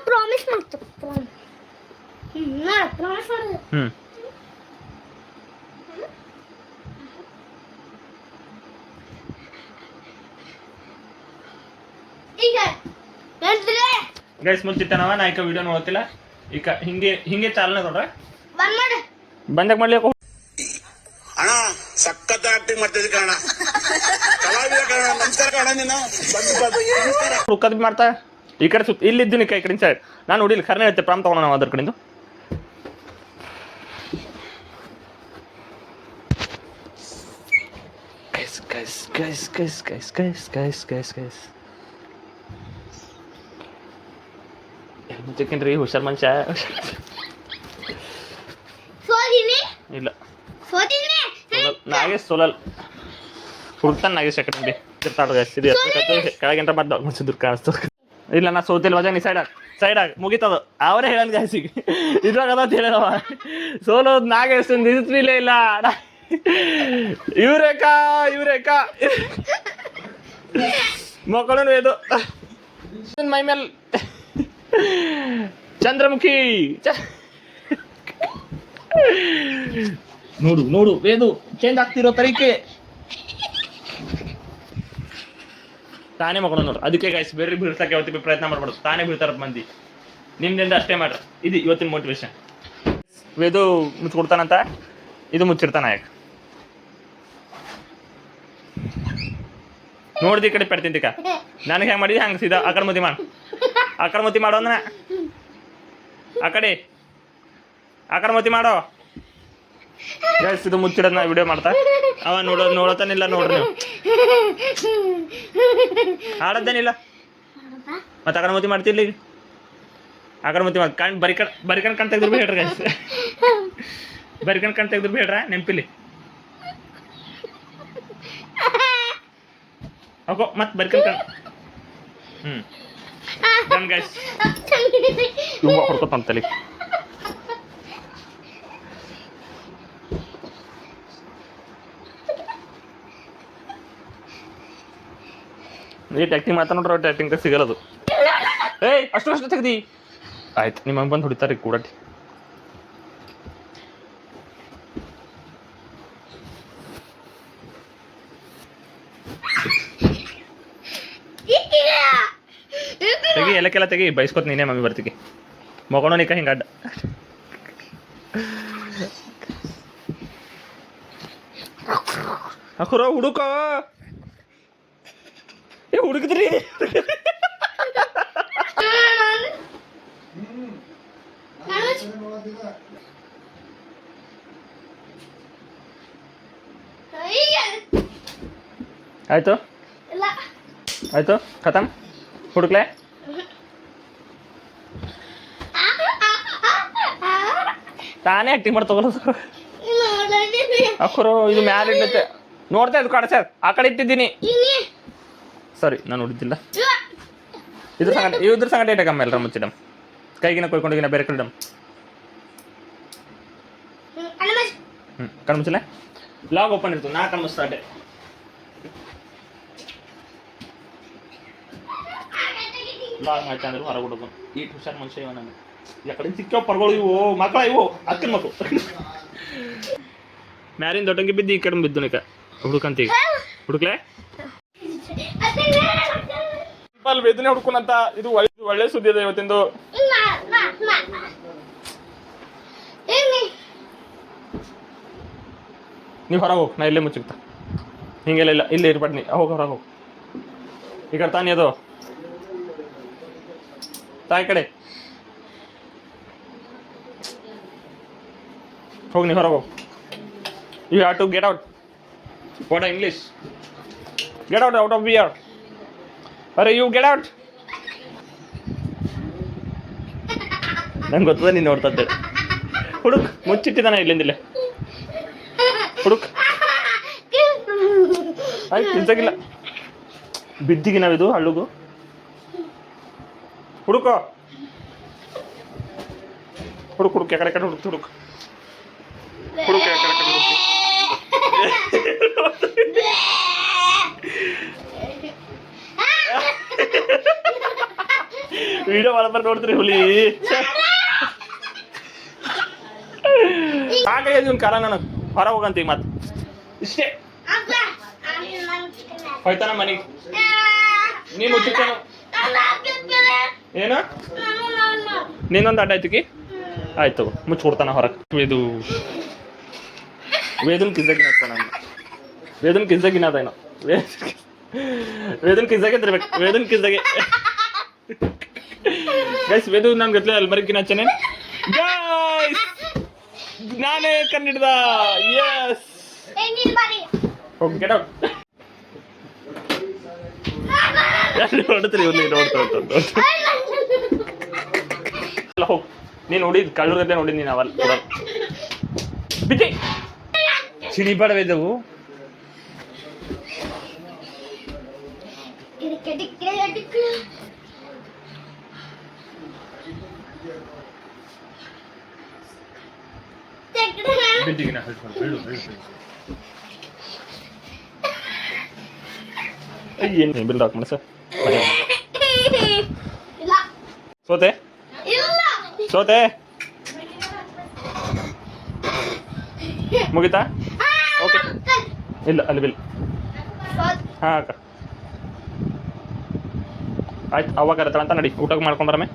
ಪ್ರಾಮಿಸ್ ಮಾಡ್ತು ಪ್ರಾಮಿಸ್ ಮಾಡಿದೆ ಈಗ ಗೈಸ್ ಮುಚ್ಚಿಟ್ಟನವ ನಾ ಈಗ ವಿಡಿಯೋ ನೋಡ್ತಿಲ್ಲ ಈಗ ಹಿಂಗೆ ಚಾಲನೆ ನೋಡ್ರೆ ಬಂದ್ ಮಾಡು ಬಂದಾಗ ಮಾಡ್ಲಿಕ್ಕೆ ಅಣ್ಣ ಸಖತ್ ಆಕ್ಟಿಂಗ್ ಮಾಡ್ತಿದ್ದೆ ಕಣ ಕಲಾವಿದ ಕಣ ನಮಸ್ಕಾರ ಕಣ ನೀನು ಹುಕ್ಕದ್ ಮಾಡ್ತಾ ಈ ಕಡೆ ಸುತ್ತ ಇಲ್ಲಿದ್ದೀನಿ ಈ ಕಡೆ ಸೈಡ್ ನಾನು ನೋಡಿಲ್ಲ ಖರ್ನೆ ಹೇಳ್ತೆ ಪ್ರಾಮ್ ತಗೊಂಡು ನಾವು ಅದ್ರ ಕಡೆಯಿಂದ ಗೈಸ್ ಮುಚ್ಚಕ್ಕೇನ್ರಿ ಹುಷಾರ್ ಮನುಷ್ಯ ಸೋದಿನಿ ಇಲ್ಲ ಸೋದಿನಿ ನಾಗೇಶ್ ಸೋಲಲ್ ಹುಡುಕ್ತಾನೆ ನಾಗೇಶ್ ಯಾಕಂಡಿ ತಿರ್ತಾಡು ಗೈಸ್ ಇದು ಕೆಳಗಿಂತ ಮತ್ತೆ ಮುಚ್ಚಿದ್ರು ಕಾಣಿಸ್ತು ಇಲ್ಲ ನಾ ಸೋತಿಲ್ ವಜಾ ನೀ ಸೈಡ್ ಆಗ ಮುಗಿತದು ಅವರೇ ಹೇಳನ್ ಗಾಯ್ಸಿಗೆ ಇದ್ರಾಗ ಅದ ಹೇಳವ ಸೋಲೋದು ನಾಗೇಶ್ ನಿಲ್ಸ್ಲಿಲ್ಲೇ ಇಲ್ಲ ಇವ್ರೇಕಾ ಮಕ್ಕಳು ಇದು ಮೈ ಮೇಲೆ ಚಂದ್ರಮುಖಿ ನೋಡು ವೇದು ಚೇಂಜ್ ಆಗ್ತಿರೋ ತರೀಕೆ ತಾನೇ ಮಕ್ಕಳು ನೋಡ್ರಿ ಅದಕ್ಕೆ ಗಾಯ್ಸ್ ಬೇರೆ ಬೀಳ್ಸಕ್ಕೆ ಯಾವತ್ತಿಗೆ ಪ್ರಯತ್ನ ಮಾಡ್ಬಾರ್ದು ತಾನೇ ಬೀಳ್ತಾರ ಮಂದಿ ನಿಮ್ದಿಂದ ಅಷ್ಟೇ ಮಾಡ್ರಿ ಇದು ಇವತ್ತಿನ ಮೋಟಿವೇಶನ್ ವೇದು ಮುಚ್ಚಿಕೊಡ್ತಾನಂತ ಇದು ಮುಚ್ಚಿರ್ತಾನ ಯಾಕೆ ನೋಡ್ದಿ ಈ ಕಡೆ ಪೆಡ್ತಿಂತಿಕ ನನಗೆ ಹೆಂಗೆ ಮಾಡಿದ್ದೆ ಹಂಗೆ ಸೀದಾ ಅಕರ್ಮತಿ ಮಾಡೋ ಅಂದ್ರೆ ಅಕರ್ಮತಿ ಮಾಡೋ ಗೈಸ್ ಇದು ಮುಚ್ಚಿಡೋದನ್ನ ವಿಡಿಯೋ ಮಾಡ್ತಾ ಅವ ನೋಡತಾನಿಲ್ಲ ನೋಡ್ರಿ ನೀವು ಆಡೋದೇನಿಲ್ಲ ಮತ್ತೆ ಅಕರ್ಮತಿ ಮಾಡ್ತಿರ್ಲಿ ಅಕರ್ಮತಿ ಮಾಡಿ ಬರಿಕಣ್ ಕಣ್ ತೆಗೆದ್ರು ಭೀ ಹೇಳ್ರಿ ಗೈಸ್ ಬರಿಕಣ್ ಕಣ್ ತೆಗೆದ್ರು ಭೀ ಹೇಳ್ರ ನೆನಪಿಲ್ಲಿ ಓಕೋ ಮತ್ತೆ ಬರಿಕಣ್ ಕಣ್ ಗೈಸ್ ಇವ ಹೊಡ್ಕೊತಂತಲಿ ಏಟ್ ಆ್ಯಕ್ಟಿಂಗ್ ಮಾತಾ ನೋಡ್ರಿ ಒಟ್ಟು ಆ್ಯಕ್ಟಿಂಗ್ ಸಿಗಲ್ಲದು ಏಯ್ ಅಷ್ಟು ತೆಗ್ದಿ ಆಯ್ತು ನಿಮ್ಮ ಬಂದು ಹೊಡಿತಾರೆ ಕೂಡಟಿ ತೆಗಿ ಎಲ್ಲಕ್ಕೆಲ್ಲ ತೆಗಿ ಬೈಸ್ಕೊತ ನೀನೇ ಮಮ್ಮಿ ಬರ್ತೀವಿ ಮಗೋಣ ನಿಕ್ಕ ಹಿಂಗೆ ಅಡ್ಡ ಹಾಕೋರ ಹುಡುಕ ಹುಡುಕಿದ್ರಿ ಆಯ್ತು ಆಯ್ತು ಖತಮ್ ಹುಡುಕ್ಲೆ ತಾನೇ ಆಕ್ಟಿಂಗ್ ಮಾಡಿ ತಗೊಳ್ಳೋದು ಅಕ್ಕರು ಇದು ಮ್ಯಾಲೆ ಇಡ್ಲತ್ತೆ ನೋಡ್ತಾ ಇದು ಕಡಸ ಆ ಕಡೆ ಇಟ್ಟಿದ್ದೀನಿ ಸರಿ ನಾನು ನೋಡಿದ್ದಿಲ್ಲ ಇದ್ರ ಸಂಗಟ ಇಟ್ಟಕಮ್ಮ ಎಲ್ಲರ ಮುಚ್ಚಿಡಮ್ ಕೈಗಿನ ಕೊಯ್ಕೊಂಡಿಗಿನ ಬೇರೆ ಕಡೆ ಇಡಮ್ ಕಣ್ಮುಚ್ಚಲೆ ಲಾಗ್ ಓಪನ್ ಇರ್ತು ನಾ ಕಣ್ಮುಚ್ತಾಟೆ ಲಾಗ್ ಮಾಡ್ತಾ ಅಂದ್ರೆ ಹೊರಗೆ ಹುಡುಗನು ಈ ಹುಷಾರ್ ಮನುಷ್ಯ ಇವ ನಾನು ಯಾಕಡೆ ಸಿಕ್ಕೋ ಪರ್ಗಳು ಇವು ಮಕ್ಕಳ ಇವು ಅಕ್ಕನ ಮಕ್ಕಳು ಮ್ಯಾರಿನ ದೊಡ್ಡಂಗೆ ಬಿದ್ದು ಈ ಕಡೆ ಬಿದ್ದು ನಿಕ ಹುಡುಕಂತೀಗ ಹುಡುಕ್ಲೆ ಸಿಂಪಲ್ ವೇದನೆ ಹುಡ್ಕೊಂಡಂತ ಇದು ಒಳ್ಳೆ ಸುದ್ದಿ ಇದೆ ಇವತ್ತಿಂದು. ನೀವು ಹೊರಗೆ ಹೋಗಿ ನಾ ಇಲ್ಲೇ ಮುಚ್ಚುತ್ತಾ ಹಿಂಗೆಲ್ಲ ಇಲ್ಲ ಇಲ್ಲೇ ಇರ್ಬೇಡ ನೀ ಹೋಗಿ ಹೊರಗೆ ಹೋಗಿ ಈ ಕಡೆ ತಾನೇ ಅದು ತಾಯಿ ಕಡೆ ಹೋಗಿ ನೀ ಹೊರಗೆ ಹೋಗಿ you have to get out what English get out out of where are you get out ನಂಗೆ ಗೊತ್ತದ ನೀನು ನೋಡ್ತಾ ಇದ್ದೇವೆ ಹುಡುಕ್ ಮುಚ್ಚಿಟ್ಟಿದ್ದಾನೆ ಇಲ್ಲಿಂದಿಲ್ಲೇ ಹುಡುಕ್ ಆಯ್ತು ತಿನ್ಸಕ್ಕಿಲ್ಲ ಬಿದ್ದಿಗೆ ನಾವಿದು ಹಳ್ಳುಗು ಹುಡುಕೋ ಹುಡುಕ್ ಹುಡುಕ್ ಯಾಕಡೆ ಕಡೆ ಹುಡುಕ್ ಹುಡುಕ್ ಹುಡುಕ್ ಯಾಕಡೆ ಕಡೆ ಹುಡುಕಿ ವಿಡಿಯೋ ಮಾಡಬಾರ ನೋಡ್ತೀರಿ ಹುಲಿ ಹಾಗೆ ಒಂದು ಕಾಲ ನನಗೆ ಹೊರ ಹೋಗಂತೀಗ ಮತ್ತೆ ಇಷ್ಟೇ ಹೋಯ್ತಾನ ಮನೆಗೆ ನೀ ಮುಚ್ಚಿತ್ತೇನು ಏನು ನೀನೊಂದು ಅಡ್ಡ ಆಯ್ತು ಕಿ ಆಯ್ತು ಮುಚ್ಚಿಕೊಡ್ತಾನ ಹೊರಗೆ ಇದು ವೇದನ್ ಕಿದ್ದಾಗಿನ ನಾನು ವೇದನ್ ಕಿದ್ದಾಗಿನ ಅದೇನೋ ವೇದನ್ ಕಿದ್ದಾಗಿದ್ದಿರ್ಬೇಕು ವೇದನ್ ಕಿದ್ದಾಗೆ ಗೈಸ್ ವೇದು ನನ್ಗೆ ಗೊತ್ತಿಲ್ಲ ಅಲ್ಮರಿಕಿನ ಹಚ್ಚನೆ ಗೈಸ್ ನಾನೇ ಕಂಡಿಡ್ದ ಯಸ್ ಹೋಗಿ ಗೆಟ್ ಔಟ್ ನೋಡ್ತೀರಿ ಇವ್ರು ನೋಡ್ತಾ ಅಲ್ಲ ಹೋಗಿ ನೀನು ನೋಡಿದ್ ಕಳ್ಳೂರಲ್ಲೇ ನೋಡಿ ನೀನು ಅವಲ್ಲ ಬಿಟ್ಟಿ ಸಿಡಿಬೇಡ ವೇದವು ಬಿಟ್ಟಿಗೆ ನಾ ಹೇಳ್ಕೊಂಡು ಏನು ಬಿಲ್ ಡಾಕ್ಯುಮೆಂಟ್ಸ್ ಸೋತೆ ಸೋತೆ ಮುಗಿತಾ ಓಕೆ ಇಲ್ಲ ಅಲ್ಲಿ ಬಿಲ್ ಹಾಂ ಅಕ್ಕ ಆಯ್ತು ಅವಾಗ ಇರತ್ತಲ್ಲ ಅಂತ ನಡಿ ಊಟ ಮಾಡ್ಕೊಂಬರಮೆ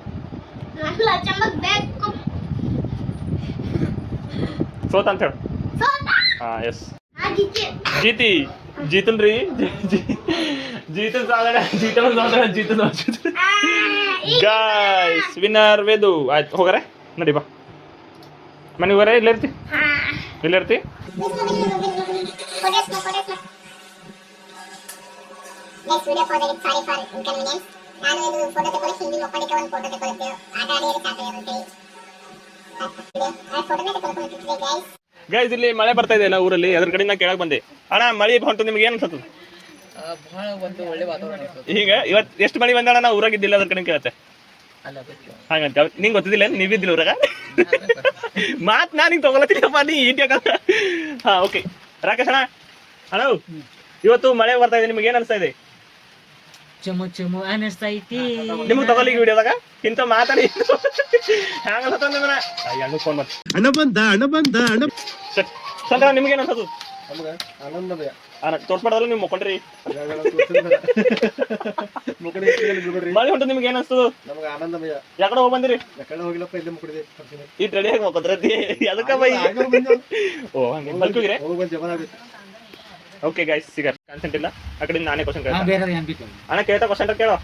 ಸೋತ ಅಂತ ಹೇಳು ಹಾಂ ಎಸ್ ಜೀತಿ ಜೀತನ್ ರೀ ಜೀತನ್ ಸಾಧನ ಜೀತನ ಸಾಧನ ಜೀತನ ಗಾಯ್ಸ್ ವಿನ್ನರ್ ವೇದು ಆಯ್ತು ಹೋಗಾರೆ ನಡಿ ಬಾ ಮನೆಗೆ ಹೋಗಾರೆ ಇಲ್ಲೇ ಇರ್ತಿ ಇಲ್ಲೇ ಇರ್ತಿ ಗೈಸ್ ಇಲ್ಲಿ ಮಳೆ ಬರ್ತಾ ಇದೆ ಅಲ್ಲ ಊರಲ್ಲಿ ಅದ್ರ ಕಡೆಯಿಂದ ಕೇಳಕ್ ಬಂದೆ ಅಣ್ಣ ಮಳೆ ಹೊಂಟು ನಿಮ್ಗೆ ಏನು ಅನ್ಸತ್ತು ಈಗ ಇವತ್ತು ಎಷ್ಟು ಮಳೆ ಬಂದಣ್ಣ ನಾವು ಊರಾಗಿದ್ದಿಲ್ಲ ಅದ್ರ ಕಡೆ ಕೇಳತ್ತೆ ಹಾಗಂತ ನಿಂಗೆ ಗೊತ್ತಿದ್ದಿಲ್ಲ ನೀವಿದ್ದಿಲ್ಲ ಊರಾಗ ಮಾತ್ ನಾ ನಿಂಗೆ ತಗೊಳತ್ತೀನಪ್ಪ ನೀ ಈಟ್ಯಾಕ ಹಾ ಓಕೆ ರಾಕೇಶ್ ಅಣ್ಣ ಅಣ್ಣ ಇವತ್ತು ಮಳೆ ಬರ್ತಾ ಇದೆ ನಿಮ್ಗೆ ಏನ್ ಅನ್ಸ್ತಾ ಇದೆ ಚಮು ಚಮು ಅನಿಸ್ತೈತಿ ನಿಮ್ಗೆ ತಗೊಳ್ಳಿ ವಿಡಿಯೋದಾಗ ಇಂತ ಮಾತಾಡಿ ಹ್ಯಾಂಗ ಫೋನ್ ಮಾಡಿ ಸಂದ್ರ ನಿಮ್ಗೆ ಏನ್ ಅನ್ಸತ್ತು ತೋರ್ಸ್ಬಾರ್ದಲ್ಲ ನೀವು ಮುಕ್ಕೊಂಡ್ರಿ ಮಳೆ ಹೊಂಟು ನಿಮ್ಗೆ ಏನ್ ಅನ್ಸ್ತದ ಯಾಕಡೆ ಹೋಗಿ ಬಂದಿರಿ ಈ ರೆಡಿ ಆಗಿ ಮುಕ್ಕೊಂಡ್ರಿ ಅದಕ್ಕ ಬೈ ಓ ಹಂಗೆ ಬಲ್ಕೋಗಿರಿ ಓಕೆ ಗೈಸ್ ಸಿಗರ್ ಕಾನ್ಸೆಂಟ್ ಇಲ್ಲ ಆ ಕಡೆ ನಾನೇ ಕ್ವಶನ್ ಕೇಳ್ತೀನಿ ಅಣ್ಣ ಕೇಳ್ತಾ ಕ್ವಶನ್ ಕೇಳೋ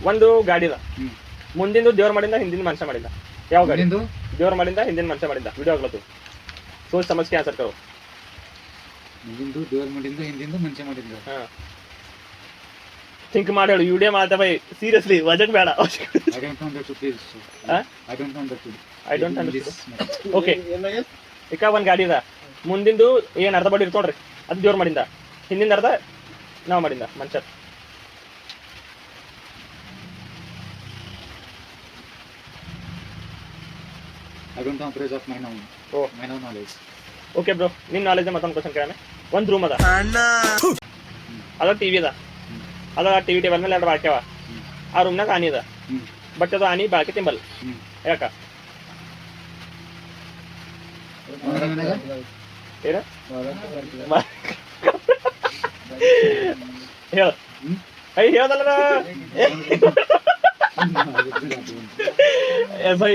ಒಂದು ಗಾಡಿ ಅದ ಮುಂದಿಂದು ದೇವ್ರ ಮಾಡಿಂದ ಹಿಂದಿನ ಮನುಷ್ಯ ಮಾಡಿದ ಯಾವ ಗಾಡಿ ದೇವ್ರ ಮಾಡಿಂದ ಹಿಂದಿನ ಮನುಷ್ಯ ಮಾಡಿದ ವಿಡಿಯೋ ಆಗ್ಲತ್ತು ಸೋಚ್ ಸಮझ के आंसर करो ಮುಂದಿಂದು ದೇವ್ರ ಮಾಡಿಂದ ಹಿಂದಿಂದು ಮನುಷ್ಯ ಮಾಡಿದ ಹಾ ಥಿಂಕ್ ಮಾಡಿ ಹೇಳು ವಿಡಿಯೋ ಮಾಡ್ತಾ ಬೈ ಸೀರಿಯಸ್ಲಿ ವಜಕ್ ಬೇಡ ಐ ಡೋಂಟ್ ಅಂಡರ್ಸ್ಟ್ಯಾಂಡ್ ಓಕೆ ಈಗ ಒಂದು ಗಾಡಿ ಅದ ಮುಂದಿಂದು ಏನು ಅರ್ಧ ಬಾಡಿ ಇರ್ತೋಡ್ರಿ ಅದು ದೇವ್ರ ಮಾಡಿಂದ ಹಿಂದಿನ ಅರ್ಧ ನಾವು ಮಾಡಿಂದ ಮನುಷ್ಯ I don't have praise of my own. Oh, my own knowledge. Okay bro, ನಿನ್ನ ನಾಲೆಜ್ ಮತ್ತೊಂದು ಕ್ವಶನ್ ಕೇಳೋಣ. ಒಂದು ರೂಮ್ ಅದ ಅದ ಟಿವಿ ಅದ ಅದ ಟಿವಿ ಟೇಬಲ್ ಮೇಲೆ ಎರಡು ಬಾಳ್ಕ್ಯಾವ ಆ ರೂಮ್ನಾಗ ಆನಿ ಅದ ಬಟ್ ಅದು ಆನಿ ಬಾಳ್ಕೆ ತಿಂಬಲ್ ಯಾಕ ಏನ ಹೇಳ ಐ ಹೇಳ್ದಲ್ಲ ಬೈ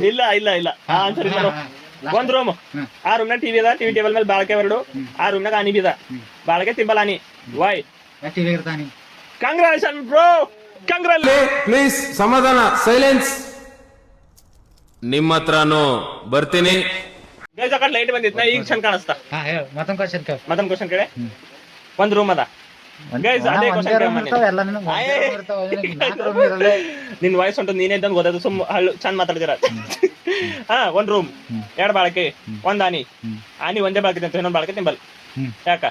ಇಲ್ಲ ಇಲ್ಲ ಇಲ್ಲ ಆನ್ಸರ್ ಇಲ್ಲ ಒಂದ್ ರೂಮ್ ಆ ರೂಮ್ನಾಗ ಟಿವಿ ಅದ ಟಿವಿ ಟೇಬಲ್ ಮೇಲೆ ಬಾಳಕೆ ಎರಡು ಆ ರೂಮ್ನಾಗ ಆನಿ ಬಿದ ಬಾಳಕೆ ತಿಂಬಲ್ ಆನಿ ವೈ ಕಂಗ್ರಾಚುಲೇಷನ್ ಬ್ರೋ ಪ್ಲೀಸ್ ಸಮಾಧಾನ ಸೈಲೆನ್ಸ್ ನಿಮ್ಮ ಹತ್ರನು ಬರ್ತೀನಿ ಗೈಸ್ ಆ ಕಡೆ ಲೈಟ್ ಬಂದಿತ್ತು ಈಗ ಚಂದ ಕಾಣಿಸ್ತಾ ಮತ್ತೊಂದು ಕ್ವಶನ್ ಕೇಳಿ ಒಂದ್ ರೂಮ್ ಅದ ಗೈಸ್ ಅದೇ ಕ್ವಶನ್ ನಿನ್ ವಾಯ್ಸ್ ಉಂಟು ನೀನೇ ಇದ್ದಂಗೆ ಗೊತ್ತಾಯ್ತು ಸುಮ್ ಚಂದ ಮಾತಾಡ್ತೀರ ಹಾ ಒಂದ್ ರೂಮ್ ಎರಡ್ ಬಾಳಕೆ ಒಂದ್ ಆನಿ ಒಂದೇ ಬಾಳಕೆ ತಿಂತ ಇನ್ನೊಂದ್ ಬಾಳಕೆ ತಿಂಬಲ್ ಯಾಕ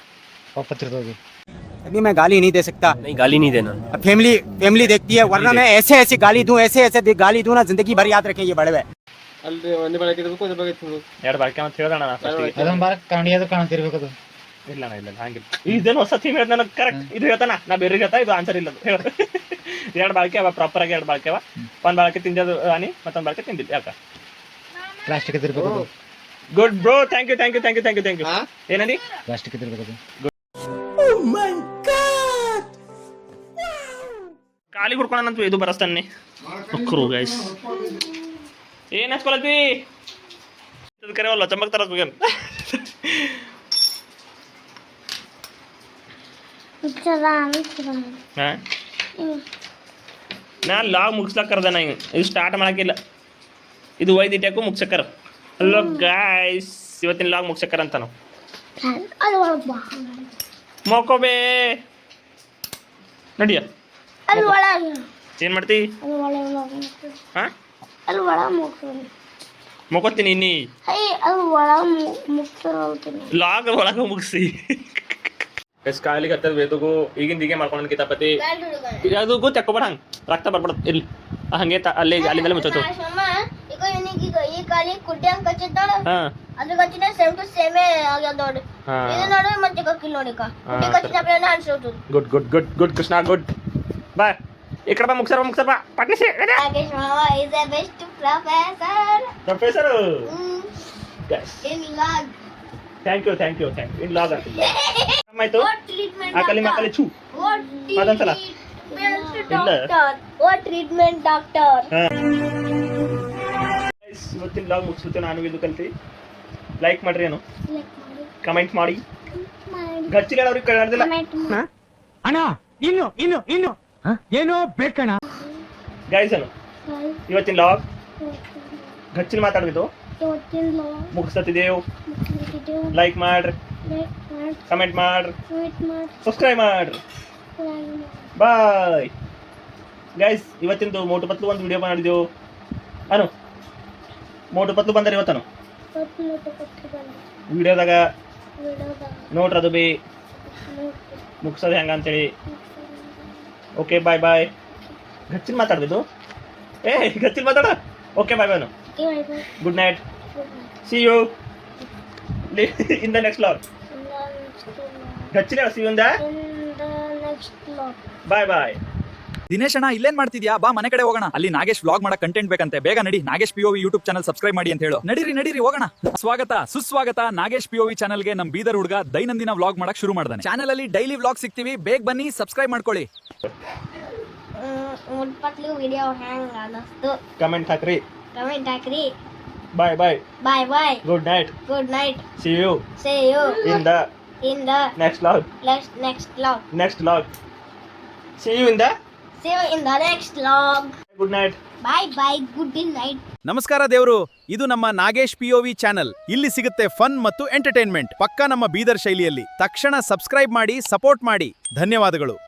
अभी मैं गाली नहीं दे सकता। नहीं गाली नहीं देना फैमिली देखती है, वरना मैं ऐसे गाली दूं गाली दूं ना, जिंदगी भर याद रखें ये बड़े हुए। ಎರಡ್ ಬಾಳಕೆ ಅಂತ ಹೇಳ್ದಣ್ಣ ಇಲ್ಲ ಇಲ್ಲ ಹಂಗಿಲ್ಲ ಇದೇನು ಹೊಸ ಥೀಮ್ ಹೇಳ್ದ ನನಗೆ ಕರೆಕ್ಟ್ ಇದು ಹೇಳ್ತಾನ ನಾ ಬೇರೆ ಹೇಳ್ತಾ ಇದು ಆನ್ಸರ್ ಇಲ್ಲ ಹೇಳ ಎರಡ್ ಬಾಳಕೆ ಅವ ಪ್ರಾಪರ್ ಆಗಿ ಎರಡ್ ಬಾಳಕೆ ಅವ ಒಂದ್ ಬಾಳಕೆ ತಿಂದದು ಆನಿ ಮತ್ತೊಂದ್ ಬಾಳಕೆ ತಿಂದಿಲ್ಲ ಯಾಕ ಪ್ಲಾಸ್ಟಿಕ್ ತಿರ್ಬೇಕು ಗುಡ್ ಬ್ರೋ ಥ್ಯಾಂಕ್ ಯು ಏನಂದಿ ಪ್ಲಾಸ್ಟಿಕ್ ತಿರ್ಬೇಕು ಖಾಲಿ ಹುಡ್ಕೊಳ್ಳೋಣಂತ ಇದು ಬರಸ್ತಾನೆ ಮಕ್ಕಳು ಗೈಸ್ ಏನ್ ಹಚ್ಕೊಳತ್ವಿ ಕರೆವಲ್ಲ ಚಮಕ್ ತರ ನಾ ಲಾಗ್ ಮುಗಿಸ್ಲಾಕ ಕರ್ದ ನಾ ಇದು ಸ್ಟಾರ್ಟ್ ಮಾಡಕ್ಕಿಲ್ಲ ಇದು ಒಯ್ದಿಟ್ಯಾಕು ಮುಗ್ಸಕ್ಕರ್ ಹಲೋ ಗೈಸ್ ಇವತ್ತಿನ ಲಾಗ್ ಮುಗ್ಸಕ್ಕರ್ ಅಂತ ನಾವು ಮೋಕೋಬೇ ನಡಿಯ ಏನ್ ಮಾಡ್ತಿ ಹಾ ಮೋಕೋತೀನಿ ಇನ್ನಿ ಲಾಗ್ ಒಳಗ ಮುಗಿಸಿ ಎಷ್ಟು ಕಾಲಿಗೆ ಹತ್ತದ ವೇತುಗು ಈಗಿಂದ ಹೀಗೆ ಮಾಡ್ಕೊಂಡು ಕಿತಾಪತಿ ಅದಕ್ಕೂ ತೆಕ್ಕೊಬೇಡ ಹಂಗೆ ರಕ್ತ ಬರ್ಬಿಡತ್ ಇಲ್ಲಿ ಹಂಗೆ ಅಲ್ಲಿಂದಲೇ ಮುಚ್ಚೋತು ಈ ಕಾಲಿ ಕುಡ್ಡಿ ಹಂಗ ಕಚ್ಚಿದ್ದಾಳ ಅದ್ರ ಕಚ್ಚಿನ ಸೇಮ್ ಟು ಸೇಮೇ ಆಗ್ಯಾದ ನೋಡಿ ಇದು ನೋಡಿ ಮತ್ತೆ ಕಕ್ಕಿಲ್ ನೋಡಿ ಕುಡ್ಡಿ ಕಚ್ಚಿನ ಅನ್ಸೋದು good good good good Krishna good ಬಾ ಈ ಕಡೆ ಬಾ ಮುಗ್ಸರ್ ಬಾ ಪಟ್ನಿಸಿ ನಾಗೇಶ್ ಮಾವ is the best professor in vlog thank you in vlog ಆಯ್ತು ಮಕ್ಕಳಿ ಚೂ ಅದೊಂದ್ಸಲ ವಾಟ್ ಟ್ರೀಟ್ಮೆಂಟ್ ಡಾಕ್ಟರ್ ಇವತ್ತಿನ ಲಾಗ್ ಮುಗಿಸುತ್ತೆ ನಾನು ಇದು ಕಲ್ತಿ ಲೈಕ್ ಮಾಡ್ರಿ ಏನು ಕಮೆಂಟ್ ಮಾಡಿ ಗಚ್ಚಿಲ್ಲ ಅವ್ರಿಗೆ ಕಳ್ದಿಲ್ಲ ಅಣ್ಣ ಇನ್ನು ಏನೋ ಬೇಕಣ್ಣ ಗೈಸ್ ಅನು ಇವತ್ತಿನ ಲಾಗ್ ಗಚ್ಚಿನ ಮಾತಾಡ್ಬಿಟ್ಟು ಮುಗಿಸ್ತಿದ್ದೇವು ಲೈಕ್ ಮಾಡ್ರಿ ಕಮೆಂಟ್ ಮಾಡ್ರಿ ಸಬ್ಸ್ಕ್ರೈಬ್ ಮಾಡ್ರಿ ಬಾಯ್ ಗೈಸ್ ಇವತ್ತಿಂದು ಮೋಟು ಪತ್ಲು ಒಂದು ವಿಡಿಯೋ ಮಾಡಿದೆವು ಅನು ಮೋಟು ಪತ್ಲು ಬಂದರೆ ಇವತ್ತನು ವಿಡಿಯೋದಾಗ ನೋಡ್ರಿ ಅದು ಬಿ ಮುಗಿಸೋದು ಹೆಂಗ ಅಂತೇಳಿ ಓಕೆ ಬಾಯ್ ಗಚ್ಚಿನ ಮಾತಾಡ್ಬಿದ್ದು ಗಚ್ಚಿನ ಮಾತಾಡ okay bye good night see you in the next log ಗಚ್ಚಿನ see you in the bye Dinesh ಅಣ್ಣ ಇಲ್ಲೇನ್ ಮಾಡ್ತಿದ್ಯಾ ಬಾ ಮನೆ ಕಡೆ ಹೋಗೋಣ ಅಲ್ಲಿ ನಾಗೇಶ್ ವ್ಲಾಗ್ ಮಾಡಕ್ ಕಂಟೆಂಟ್ ಬೇಕಂತೆ ಬೇಗ ನಡಿ Nagesh POV YouTube channel subscribe ಮಾಡಿ ಅಂತ ಹೇಳು ನಡೀರಿ ಹೋಗೋಣ ಸುಸ್ವಾಗತ ನಾಗೇಶ್ POV ಚಾನಲ್ಗೆ ನಮ್ ಬೀದರ್ ಹುಡುಗ ದೈನಂದಿನ ವ್ಲಾಗ್ ಮಾಡಕ್ ಶುರು ಮಾಡ್ದಾನೆ ಚಾನಲ್ ಅಲ್ಲಿ ಡೈಲಿ ವ್ಲಾಗ್ ಸಿಗ್ತೀವಿ ಬೇಗ ಬನ್ನಿ ಸಬ್ಸ್ಕ್ರೈಬ್ ಮಾಡ್ಕೊಳ್ಳಿ ಪತ್ಲು ವಿಡಿಯೋ ಹ್ಯಾಂಗ್ ಅನ್ನಿಸ್ತು ಕಮೆಂಟ್ ಹಾಕ್ರಿ bye good night see you in the next vlog see you in the next vlog good night bye good night ನಮಸ್ಕಾರ ದೇವ್ರು ಇದು ನಮ್ಮ ನಾಗೇಶ್ POV ಚಾನಲ್ ಇಲ್ಲಿ ಸಿಗುತ್ತೆ ಫನ್ ಮತ್ತು ಎಂಟರ್ಟೈನ್ಮೆಂಟ್ ಪಕ್ಕಾ ನಮ್ಮ ಬೀದರ್ ಶೈಲಿಯಲ್ಲಿ ತಕ್ಷಣ ಸಬ್ಸ್ಕ್ರೈಬ್ ಮಾಡಿ ಸಪೋರ್ಟ್ ಮಾಡಿ ಧನ್ಯವಾದಗಳು